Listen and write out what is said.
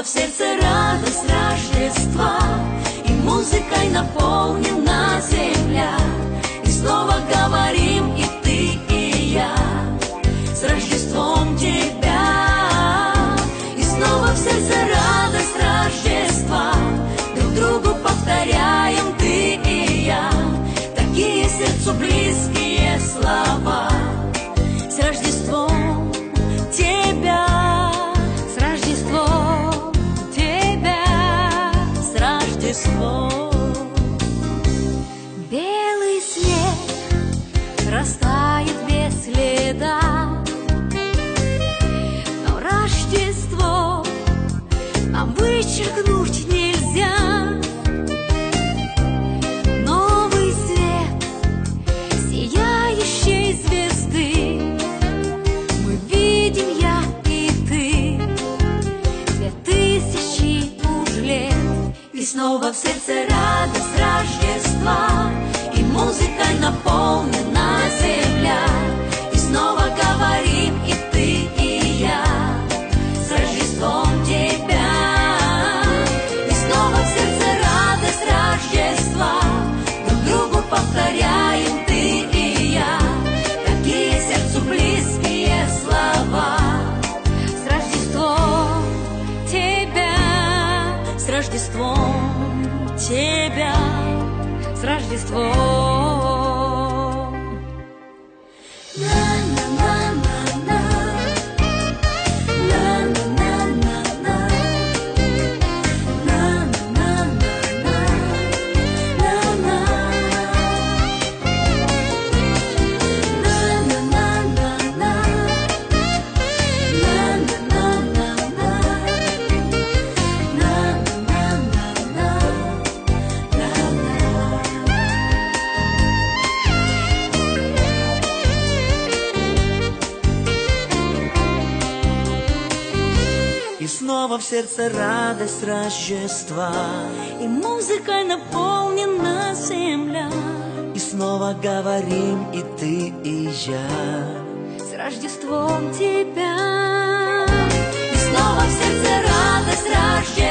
снова в сердце радость Рождества, и музыкой наполнена земля. И снова говорим и ты, и я, с Рождеством тебя. И снова в сердце радость Рождества, друг другу повторяем ты и я, такие сердцу близкие слова. С Рождеством тебя, с Рождеством тебя, с Рождеством. Белый снег растает без следа, но Рождество нам вычеркнуть нельзя. Новый свет сияющей звезды мы видим, я и ты, 2000 уж лет. И снова в сердце радость Рождества, и музыкой наполнена земля. И снова говорим и ты, и я, с Рождеством тебя. И снова в сердце радость Рождества, друг другу повторяем ты и я, такие сердцу близкие слова. С Рождеством тебя, с Рождеством тебя, с Рождеством. И снова в сердце радость Рождества, И музыкой наполнена земля. и снова говорим и ты, и я, С Рождеством тебя. И снова в сердце радость Рождества.